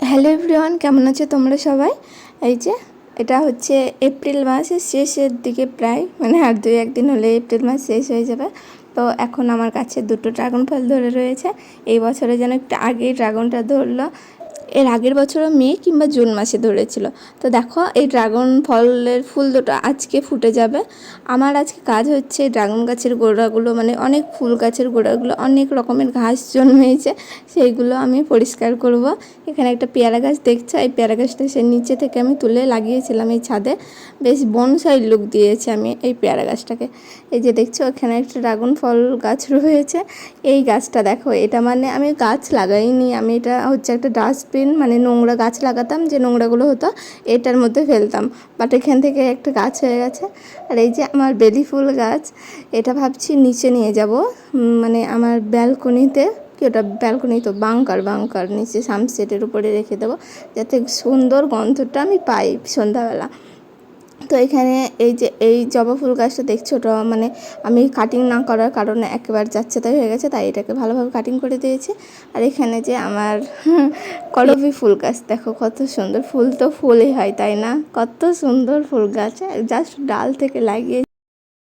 Hello everyone, কেমন আছো তোমরা সবাই? এই যে এটা হচ্ছে এপ্রিল মাসের শেষের দিকে, প্রায় মানে আর 2-1 দিন হলে এপ্রিল মাস শেষ হয়ে যাবে। তো এখন আমার কাছে 2টো ড্রাগন ফল ধরে রয়েছে। এই বছরে যেন একটু আগেই ড্রাগনটা ধরলো, এর আগের বছরও মে কিংবা জুন মাসে ধরেছিল। তো দেখো এই ড্রাগন ফলের ফুল দুটো আজকে ফুটে যাবে। আমার আজকে কাজ হচ্ছে ড্রাগন গাছের গোড়াগুলো, মানে অনেক ফুল গাছের গোড়াগুলো অনেক রকমের ঘাস জন্মেছে, সেইগুলো আমি পরিষ্কার করব। এখানে একটা পেয়ারা গাছ দেখছো, এই পেয়ারা গাছটা সে নিচে থেকে আমি তুলে লাগিয়েছিলাম এই ছাদে। বেশ বনসাই লুক দিয়েছে আমি এই পেয়ারা গাছটাকে। এই যে দেখছো এখানে একটা ড্রাগন ফল গাছ রয়েছে। এই গাছটা দেখো, এটা মানে আমি গাছ লাগাইনি, আমি এটা হচ্ছে একটা ডাস্টবিন, মানে নোংরা গাছ লাগাতাম, যে নোংরাগুলো হতো এটার মধ্যে ফেলতাম, বাট এখান থেকে একটা গাছ হয়ে গেছে। আর এই যে আমার বেলি ফুল গাছ, এটা ভাবছি নিচে নিয়ে যাব, মানে আমার ব্যালকনিতে, কি ওটা ব্যালকনি তো, বাংকার নিচে সানসেটের উপরে রেখে দেবো, যাতে সুন্দর গন্ধটা আমি পাই সন্ধ্যাবেলা। তো এখানে এই যে এই জবা ফুল গাছটা দেখছো, ওটা মানে আমি কাটিং না করার কারণে একেবারে যাচ্ছে তাই হয়ে গেছে, তাই এটাকে ভালোভাবে কাটিং করে দিয়েছি। আর এখানে যে আমার করবী ফুল গাছ দেখো কত সুন্দর, ফুল তো ফুলই হয় তাই না, কত সুন্দর ফুল গাছ, জাস্ট ডাল থেকে লাগিয়ে